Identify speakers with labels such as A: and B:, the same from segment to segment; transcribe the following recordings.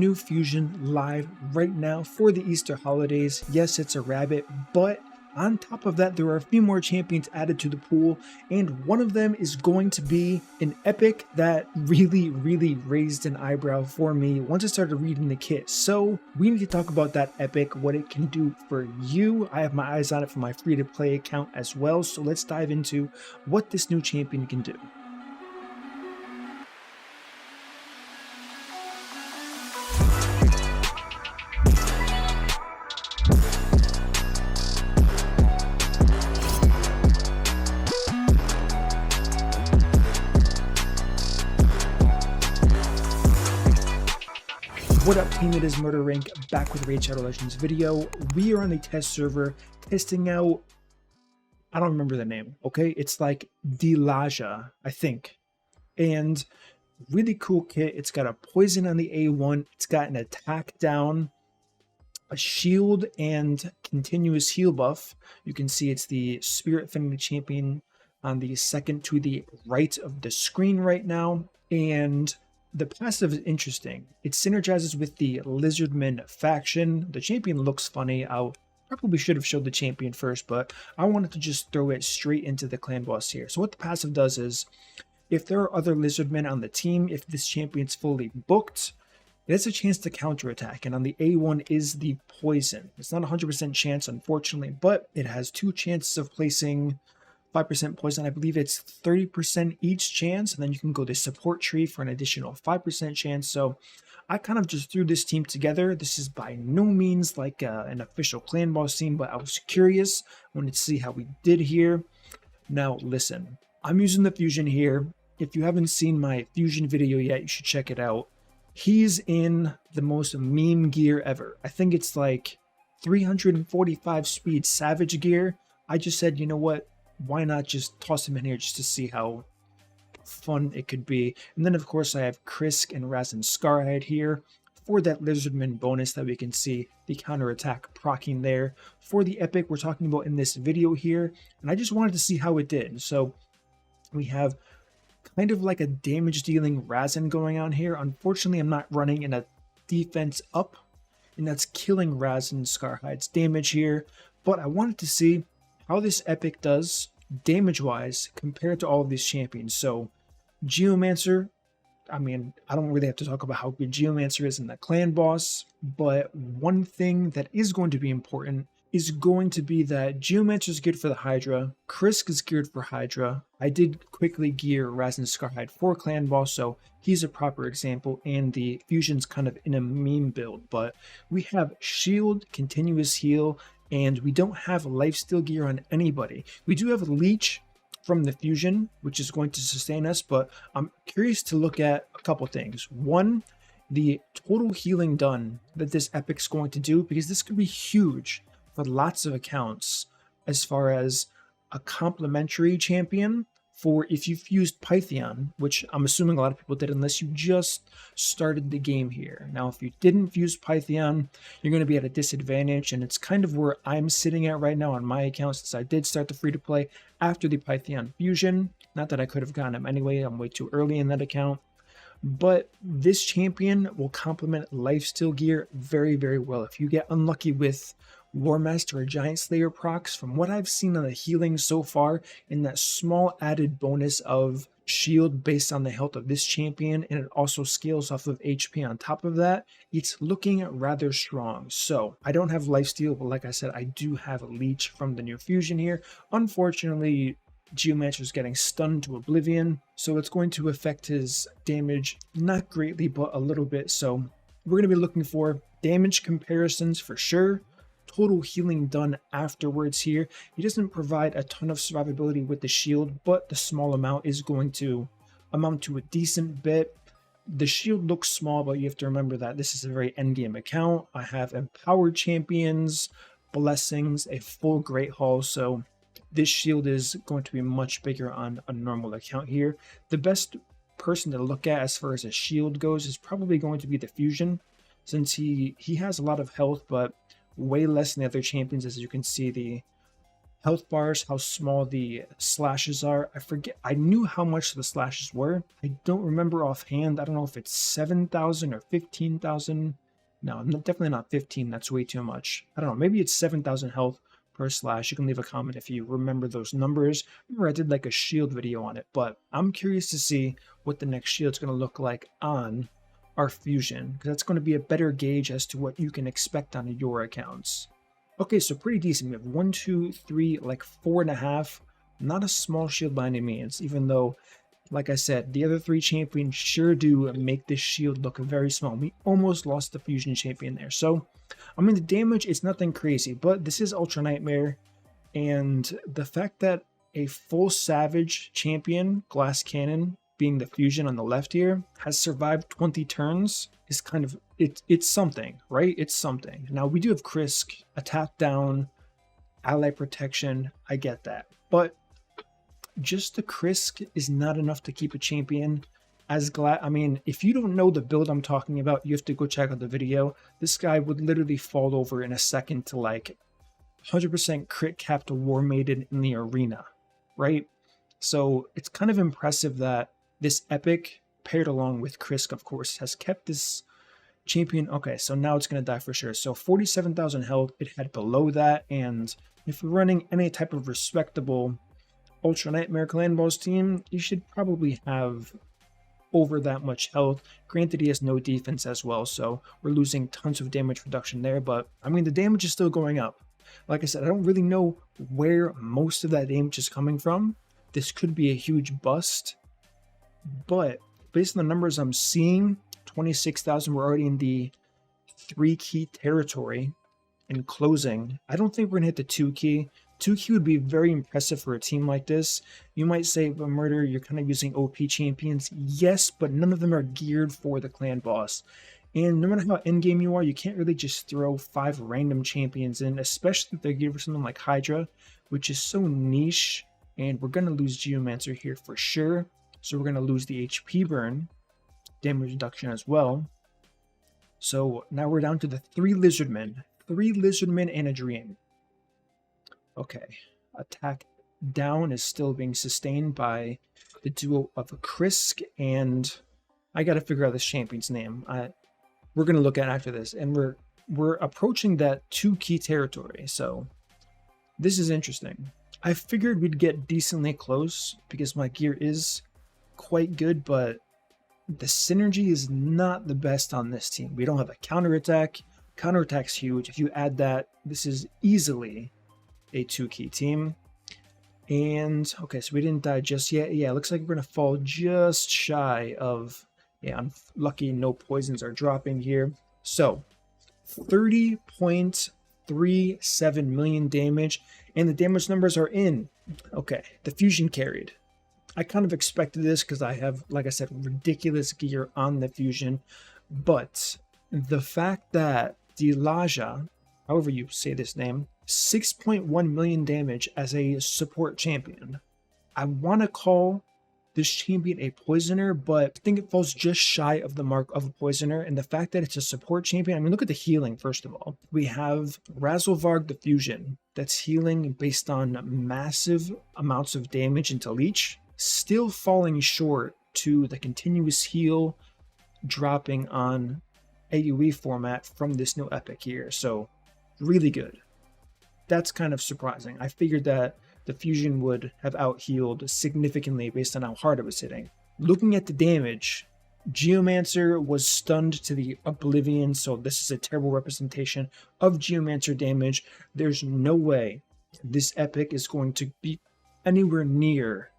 A: new fusion live right now for the Easter holidays. Yes, it's a rabbit, but on top of that, there are a few more champions added to the pool, and one of them is going to be an epic that really raised an eyebrow for me once I started reading the kit. So we need to talk about that epic, what it can do for you. I have my eyes on it for my free-to-play account as well, so let's dive into what this new champion can do. What up team, it is MurderInc back with a Raid Shadow Legends video. We are on a test server testing out, I don't remember the name, okay? It's like Delaaja, I think. And really cool kit. It's got a poison on the A1, it's got an attack down, a shield and continuous heal buff. You can see it's the Spirit Fenning champion on the second to the right of the screen right now. And the passive is interesting. It synergizes with the Lizardman faction. The champion looks funny. I probably should have showed the champion first, but I wanted to just throw it straight into the clan boss here. So what the passive does is, if there are other Lizardmen on the team, if this champion's fully booked, it has a chance to counterattack. And on the A1 is the poison. It's not a 100% chance, unfortunately, but it has 2 chances of placing 5% poison. I believe it's 30% each chance, and then you can go to support tree for an additional 5% chance. So I kind of just threw this team together. This is by no means like an official clan boss team, but I was curious. I wanted to see how we did here. Now listen, I'm using the fusion here. If you haven't seen my fusion video yet, you should check it out. He's in the most meme gear ever. I think it's like 345 speed savage gear. I just said, you know what? Why not just toss him in here just to see how fun it could be. And then of course I have Krisk and Razin Scarhide here for that Lizardman bonus that we can see the counterattack proccing there for the epic we're talking about in this video here. And I just wanted to see how it did. So we have kind of like a damage dealing Razin going on here. Unfortunately, I'm not running in a defense up, and that's killing Razin Scarhide's damage here. But I wanted to see how this epic does damage-wise compared to all of these champions. So Geomancer, I mean, I don't really have to talk about how good Geomancer is in the clan boss, but one thing that is going to be important is going to be that Geomancer is good for the Hydra, Krisk is geared for Hydra. I did quickly gear Razin Scarhide for clan boss, so he's a proper example, and the fusion's kind of in a meme build. But we have shield, continuous heal, and we don't have lifesteal gear on anybody. We do have leech from the fusion, which is going to sustain us, but I'm curious to look at a couple things. One, the total healing done that this epic's going to do, because this could be huge for lots of accounts as far as a complementary champion for if you've used Pythion, which I'm assuming a lot of people did unless you just started the game here. Now, if you didn't use Pythion, you're going to be at a disadvantage, and it's kind of where I'm sitting at right now on my account, since I did start the free-to-play after the Pythion fusion. Not that I could have gotten him anyway, I'm way too early in that account. But this champion will complement lifesteal gear very well. If you get unlucky with War Master or Giant Slayer procs, from what I've seen on the healing so far, in that small added bonus of shield based on the health of this champion, and it also scales off of HP on top of that, it's looking rather strong. So I don't have lifesteal, but like I said, I do have leech from the new fusion here. Unfortunately, Geomancer is getting stunned to oblivion, so it's going to affect his damage, not greatly, but a little bit. So we're going to be looking for damage comparisons for sure, total healing done afterwards here. He doesn't provide a ton of survivability with the shield, but the small amount is going to amount to a decent bit. The shield looks small, but you have to remember that this is a very endgame account. I have empowered champions, blessings, a full Great Hall, so this shield is going to be much bigger on a normal account here. The best person to look at as far as a shield goes is probably going to be the fusion, since he has a lot of health, but way less than the other champions. As you can see, the health bars, how small the slashes are. I forget. I knew how much the slashes were. I don't remember offhand. I don't know if it's 7,000 or 15,000. No, definitely not 15. That's way too much. I don't know. Maybe it's 7,000 health per slash. You can leave a comment if you remember those numbers. Remember, I did like a shield video on it, but I'm curious to see what the next shield's going to look like on our fusion, because that's going to be a better gauge as to what you can expect on your accounts. Okay, so pretty decent. We have 1, 2, 3, like 4.5. Not a small shield by any means, even though, like I said, the other 3 champions sure do make this shield look very small. We almost lost the fusion champion there. So, I mean, the damage is nothing crazy, but this is Ultra Nightmare, and the fact that a full Savage champion, Glass Cannon, being the fusion on the left here, has survived 20 turns is kind of, it's something, right? It's something. Now, we do have Krisk, attack down, ally protection, I get that. But just the Krisk is not enough to keep a champion as glad. I mean, if you don't know the build I'm talking about, you have to go check out the video. This guy would literally fall over in a second to like 100% crit cap to War Maiden in the arena, right? So it's kind of impressive that this epic, paired along with Krisk, of course, has kept this champion. Okay, so now it's going to die for sure. So 47,000 health, it had below that, and if you're running any type of respectable Ultra Nightmare Clan Boss team, you should probably have over that much health. Granted, he has no defense as well, so we're losing tons of damage reduction there, but I mean, the damage is still going up. Like I said, I don't really know where most of that damage is coming from. This could be a huge bust, but based on the numbers I'm seeing, 26,000, we're already in the 3 key territory in closing. I don't think we're gonna hit the 2 key. 2 key would be very impressive for a team like this. You might say, but Murder, you're kind of using OP champions. Yes, but none of them are geared for the clan boss. And no matter how in-game you are, you can't really just throw 5 random champions in, especially if they're geared for something like Hydra, which is so niche. And we're going to lose Geomancer here for sure. So we're going to lose the HP burn, damage reduction as well. So now we're down to the 3 Lizardmen. 3 Lizardmen and a Dream. Okay, attack down is still being sustained by the duo of Krisk, and I got to figure out this champion's name. We're going to look at after this, and we're approaching that 2 key territory, so this is interesting. I figured we'd get decently close because my gear is quite good, but the synergy is not the best on this team. We don't have a counterattack. Counterattack's huge. If you add that, this is easily a 2 key team. And okay, so we didn't die just yet. Yeah, it looks like we're gonna fall just shy of, yeah, unlucky, no poisons are dropping here. So 30.37 million damage, and the damage numbers are in. Okay, the fusion carried. I kind of expected this because I have, like I said, ridiculous gear on the fusion, but the fact that Delaaja, however you say this name, 6.1 million damage as a support champion. I want to call this champion a poisoner, but I think it falls just shy of the mark of a poisoner. And the fact that it's a support champion, I mean, look at the healing, first of all. We have Razzlevarg the Fusion that's healing based on massive amounts of damage into Leech, still falling short to the continuous heal dropping on AoE format from this new epic here. So really good. That's kind of surprising. I figured that the fusion would have out-healed significantly based on how hard it was hitting. Looking at the damage, Geomancer was stunned to the oblivion, so this is a terrible representation of Geomancer damage. There's no way this epic is going to be anywhere near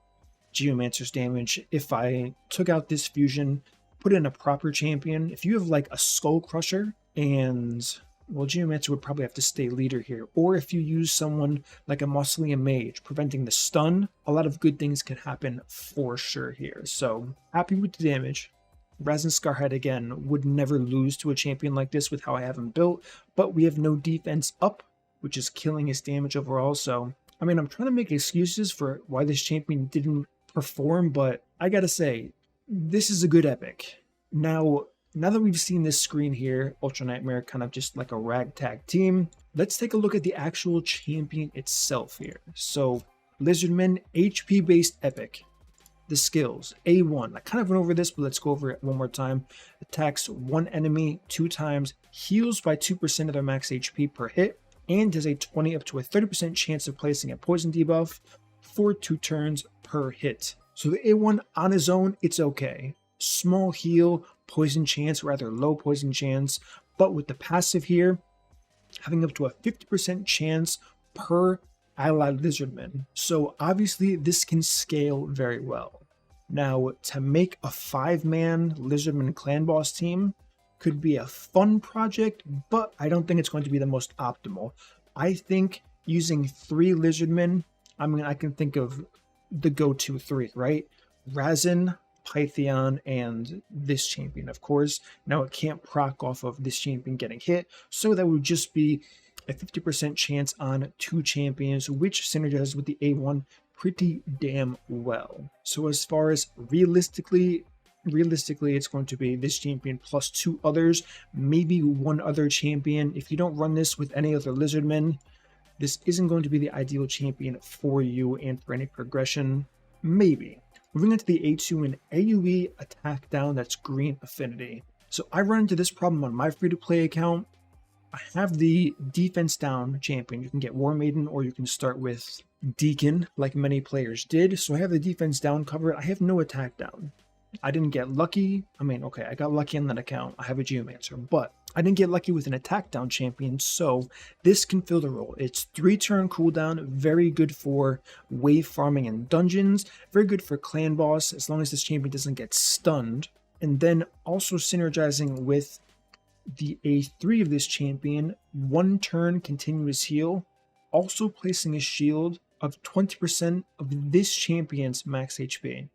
A: Geomancer's damage. If I took out this fusion, put in a proper champion, if you have like a Skull Crusher and, well, Geomancer would probably have to stay leader here. Or if you use someone like a Mausoleum Mage, preventing the stun, a lot of good things can happen for sure here. So, happy with the damage. Raz and Scarhead, again, would never lose to a champion like this with how I have him built. But we have no defense up, which is killing his damage overall. So, I mean, I'm trying to make excuses for why this champion didn't perform, but I gotta say, this is a good epic. Now that we've seen this screen here, Ultra Nightmare kind of just like a ragtag team, let's take a look at the actual champion itself here. So Lizardman, HP based epic. The skills, A1, I kind of went over this, but let's go over it one more time. Attacks one enemy 2 times, heals by 2% of their max HP per hit, and has a 20 up to a 30% chance of placing a poison debuff for 2 turns per hit. So the A1 on his own, it's okay. Small heal, poison chance, rather low poison chance, but with the passive here, having up to a 50% chance per allied Lizardman. So obviously this can scale very well. Now, to make a 5-man Lizardman clan boss team could be a fun project, but I don't think it's going to be the most optimal. I think using 3 Lizardmen, I mean, I can think of the go-to 3, right? Razin, Pythion, and this champion, of course. Now it can't proc off of this champion getting hit, so that would just be a 50% chance on 2 champions, which synergizes with the A1 pretty damn well. So as far as realistically, it's going to be this champion plus 2 others, maybe 1 other champion. If you don't run this with any other Lizardmen, this isn't going to be the ideal champion for you and for any progression. Maybe. Moving into the A2 and AoE attack down, that's green affinity. So I run into this problem on my free-to-play account. I have the defense down champion. You can get War Maiden or you can start with Deacon like many players did. So I have the defense down covered. I have no attack down. I didn't get lucky. I mean, okay, I got lucky on that account. I have a Geomancer, but I didn't get lucky with an attack down champion, so this can fill the role. It's 3-turn cooldown, very good for wave farming and dungeons, very good for clan boss as long as this champion doesn't get stunned, and then also synergizing with the A3 of this champion, 1-turn continuous heal, also placing a shield of 20% of this champion's max HP.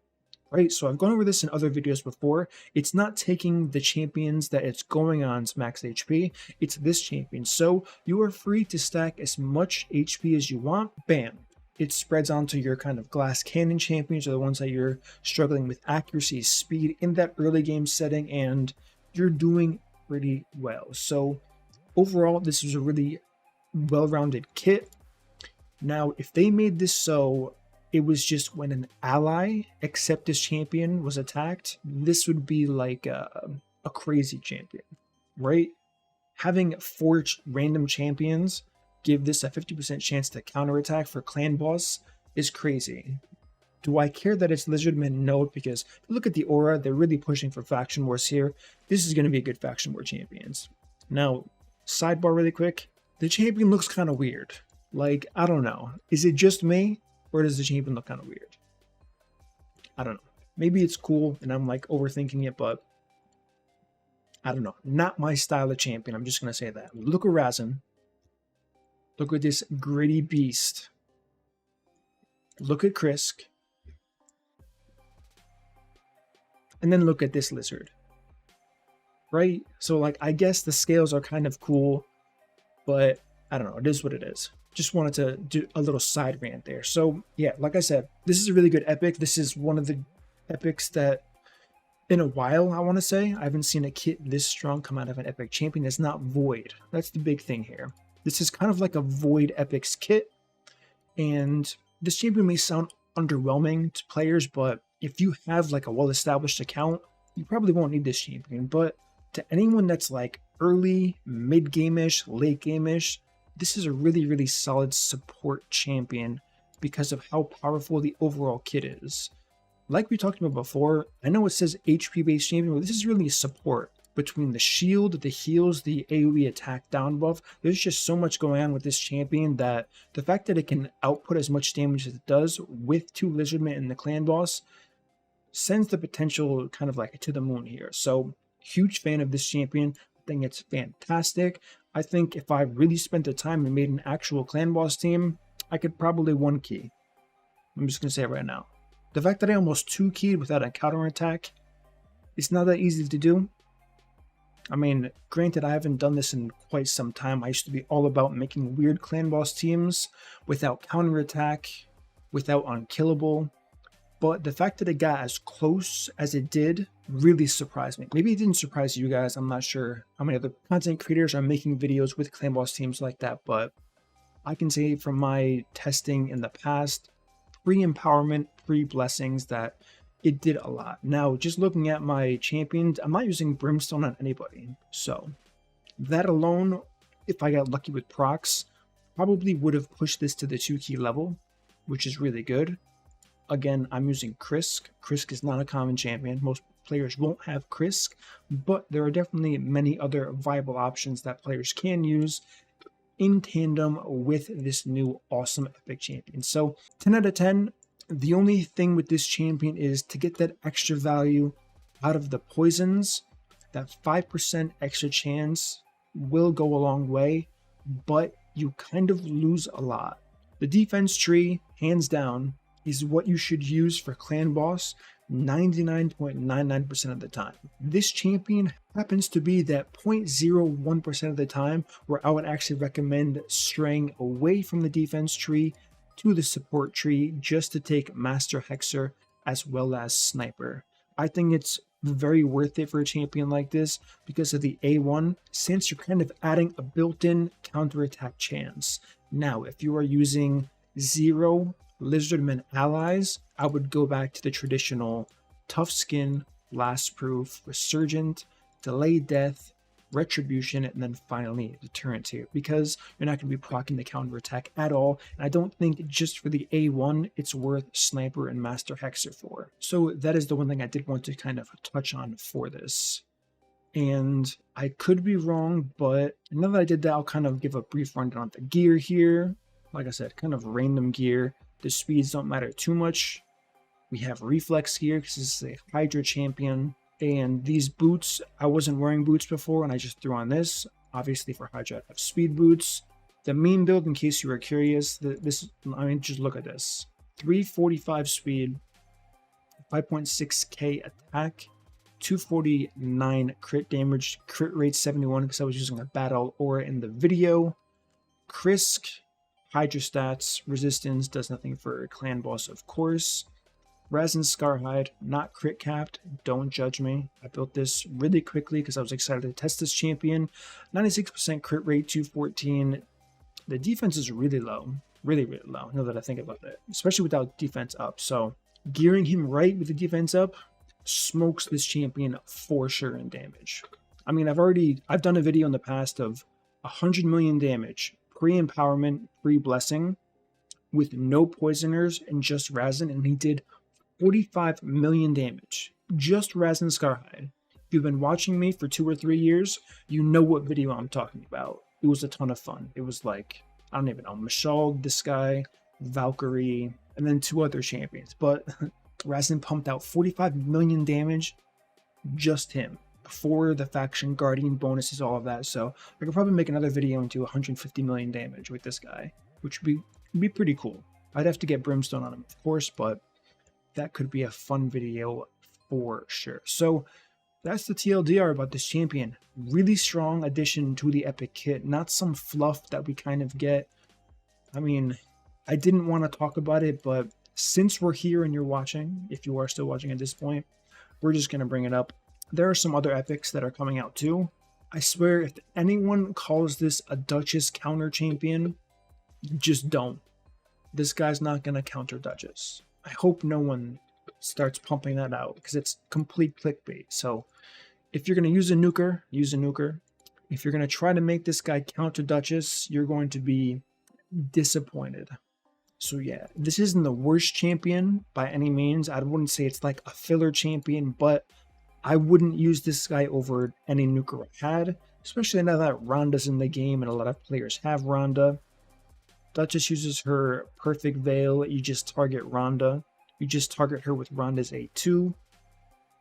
A: Right, so I've gone over this in other videos before. It's not taking the champions that it's going on's max HP, it's this champion. So you are free to stack as much HP as you want. Bam. It spreads onto your kind of glass cannon champions, or the ones that you're struggling with accuracy, speed in that early game setting, and you're doing pretty well. So overall, this is a really well-rounded kit. Now, if they made this so it was just when an ally except this champion was attacked, this would be like a crazy champion, right? Having 4 random champions give this a 50% chance to counterattack for clan boss is crazy. Do I care that it's Lizardmen? No, because if you look at the aura, they're really pushing for faction wars here. This is going to be a good faction war champions. Now, sidebar really quick. The champion looks kind of weird. Like, I don't know. Is it just me? Or does the champion look kind of weird? I don't know. Maybe it's cool and I'm like overthinking it, but I don't know. Not my style of champion. I'm just going to say that. Look at Razin. Look at this gritty beast. Look at Krisk. And then look at this lizard. Right? So like, I guess the scales are kind of cool, but I don't know. It is what it is. Just wanted to do a little side rant there. So yeah, like I said, this is a really good epic. This is one of the epics that in a while, I want to say, I haven't seen a kit this strong come out of an epic champion that's not void. That's the big thing here. This is kind of like a void epics kit, and this champion may sound underwhelming to players, but if you have like a well-established account, you probably won't need this champion. But to anyone that's like early, mid-game-ish, late-game-ish, this is a really, really solid support champion because of how powerful the overall kit is. Like we talked about before, I know it says HP-based champion, but this is really a support. Between the shield, the heals, the AoE attack down buff, there's just so much going on with this champion that the fact that it can output as much damage as it does with 2 Lizardmen and the clan boss sends the potential kind of like to the moon here. So, huge fan of this champion. I think it's fantastic. I think if I really spent the time and made an actual clan boss team, I could probably 1-key. I'm just going to say it right now. The fact that I almost 2-keyed without a counterattack, it's not that easy to do. I mean, granted, I haven't done this in quite some time. I used to be all about making weird clan boss teams without counterattack, without unkillable. but the fact that it got as close as it did really surprised me. Maybe it didn't surprise you guys. I'm not sure how many other content creators are making videos with clan boss teams like that, but I can say from my testing in the past, pre-empowerment, pre-blessings, that it did a lot. Now, just looking at my champions, I'm not using Brimstone on anybody. So that alone, if I got lucky with procs, probably would have pushed this to the 2-key level, which is really good. Again, I'm using Krisk. Krisk is not a common champion. Most players won't have Krisk, but there are definitely many other viable options that players can use in tandem with this new awesome epic champion. So 10 out of 10. The only thing with this champion is to get that extra value out of the poisons. That 5% extra chance will go a long way, but you kind of lose a lot. The defense tree, hands down, is what you should use for clan boss 99.99% of the time. This champion happens to be that 0.01% of the time where I would actually recommend straying away from the defense tree to the support tree just to take Master Hexer as well as Sniper. I think it's very worth it for a champion like this because of the A1, since you're kind of adding a built-in counterattack chance. Now, if you are using 0 Lizardmen allies, I would go back to the traditional Tough Skin, Last Proof, Resurgent, Delayed Death, Retribution, and then finally Deterrent here, because you're not going to be proccing the counterattack at all, and I don't think just for the A1 it's worth Sniper and Master Hexer for. So that is the one thing I did want to kind of touch on for this. And I could be wrong, but now that I did that, I'll kind of give a brief rundown on the gear here. Like I said, kind of random gear. The speeds don't matter too much. We have reflex here because this is a Hydra champion. And these boots, I wasn't wearing boots before and I just threw on this. Obviously for Hydra, I have speed boots. The main build, in case you were curious, just look at this. 345 speed, 5.6k attack, 249 crit damage, crit rate 71 because I was using a battle aura in the video. Krisk, Hydra stats, resistance, does nothing for clan boss, of course. Resin Scarhide, not crit capped, don't judge me. I built this really quickly because I was excited to test this champion. 96% crit rate, 214. The defense is really low, really low, now that I think about it, especially without defense up. So gearing him right with the defense up smokes this champion for sure in damage. I mean, I've done a video in the past of 100 million damage, pre-empowerment, pre-blessing, with no poisoners and just Razin, and he did 45 million damage. Just Razin Scarhide. If you've been watching me for 2 or 3 years, you know what video I'm talking about. It was a ton of fun. It was like, I don't even know, Mashal, this guy, Valkyrie, and then 2 other champions. But Razin pumped out 45 million damage, just him, before the faction guardian bonuses, all of that. So I could probably make another video and do 150 million damage with this guy, which would be pretty cool. I'd have to get Brimstone on him, of course, but that could be a fun video for sure. So that's the TLDR about this champion. Really strong addition to the epic kit, not some fluff that we kind of get. I mean, I didn't want to talk about it, but since we're here and you're watching, if you are still watching at this point, we're just going to bring it up. There are some other epics that are coming out too. I swear, if anyone calls this a Duchess counter champion, just don't. This guy's not going to counter Duchess. I hope no one starts pumping that out because it's complete clickbait. So if you're going to use a nuker, use a nuker. If you're going to try to make this guy counter Duchess, you're going to be disappointed. So yeah, this isn't the worst champion by any means. I wouldn't say it's like a filler champion, but I wouldn't use this guy over any nuker I had, especially now that Rhonda's in the game and a lot of players have Rhonda. Duchess uses her perfect veil. You just target Rhonda. You just target her with Rhonda's A2,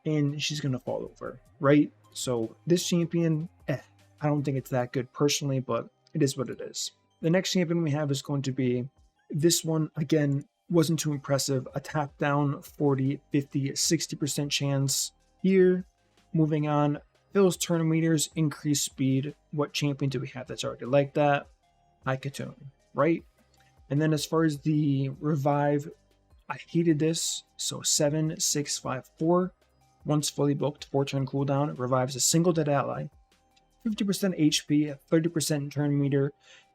A: and she's going to fall over, right? So this champion, I don't think it's that good personally, but it is what it is. The next champion we have is going to be this one. Again, wasn't too impressive. A tap down, 40, 50, 60% chance. Here, moving on, fills turn meters, increase speed. What champion do we have that's already like that? Ikatune, right? And then as far as the revive, I hated this. So 7, 6, 5, 4. Once fully booked, 4-turn cooldown, revives a single dead ally, 50% HP, 30% turn meter,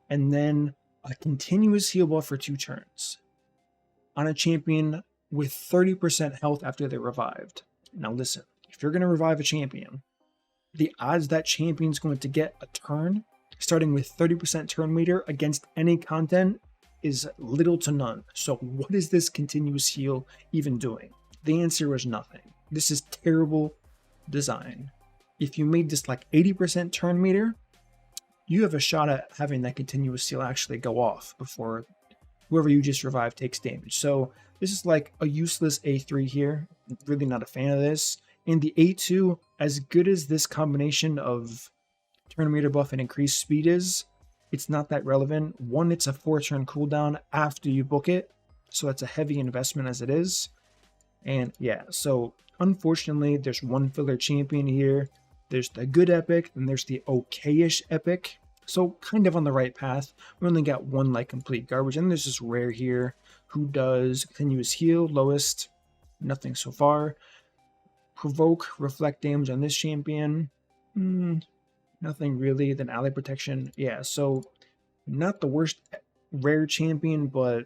A: and then a continuous heal buff for 2 turns on a champion with 30% health after they're revived. Now listen, if you're going to revive a champion, the odds that champion's going to get a turn starting with 30% turn meter against any content is little to none. So what is this continuous heal even doing? The answer is nothing. This is terrible design. If you made this like 80% turn meter, you have a shot at having that continuous heal actually go off before whoever you just revived takes damage. So this is like a useless A3 here. Really not a fan of this. And the A2, as good as this combination of turn meter buff and increased speed is, it's not that relevant. One, it's a 4-turn cooldown after you book it, so that's a heavy investment as it is. And yeah, so unfortunately, there's one filler champion here. There's the good epic, and there's the okay-ish epic. So kind of on the right path. We only got one like complete garbage, and there's this rare here who does continuous heal, lowest, nothing so far. Provoke, reflect damage on this champion. Nothing really. Then ally protection. Yeah, so not the worst rare champion, but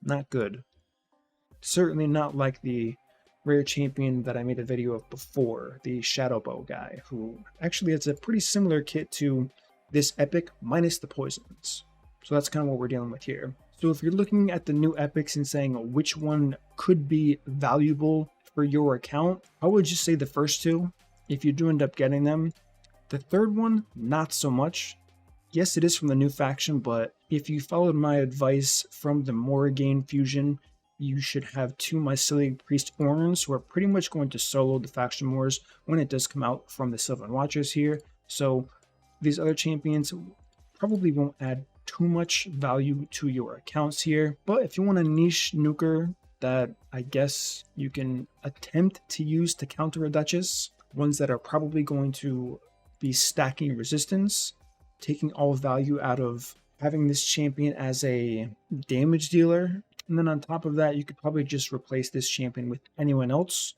A: not good. Certainly not like the rare champion that I made a video of before, the Shadow Bow guy, who actually has a pretty similar kit to this epic minus the poisons. So that's kind of what we're dealing with here. So if you're looking at the new epics and saying which one could be valuable for your account, I would just say the first two, if you do end up getting them. The third one, not so much. Yes, it is from the new faction, but if you followed my advice from the Morrigan fusion, you should have 2 Mycelium Priest Orns who are pretty much going to solo the faction wars when it does come out from the Sylvan Watchers here. So these other champions probably won't add too much value to your accounts here. But if you want a niche nuker that I guess you can attempt to use to counter a Duchess, ones that are probably going to be stacking resistance, taking all value out of having this champion as a damage dealer, and then on top of that, you could probably just replace this champion with anyone else,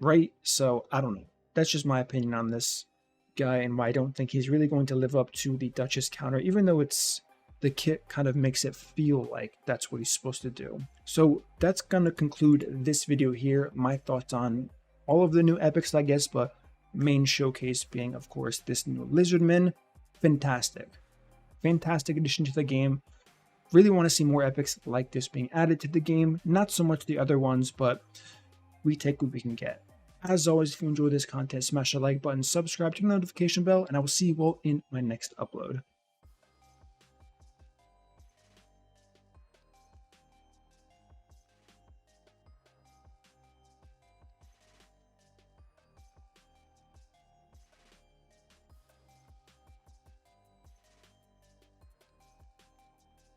A: right? So I don't know. That's just my opinion on this guy and why I don't think he's really going to live up to the Duchess counter, even though the kit kind of makes it feel like that's what he's supposed to do. So that's going to conclude this video here. My thoughts on all of the new epics, I guess, but main showcase being, of course, this new Lizardman. Fantastic addition to the game. Really want to see more epics like this being added to the game. Not so much the other ones, but we take what we can get. As always, if you enjoy this content, smash the like button, subscribe, turn the notification bell, and I will see you all in my next upload.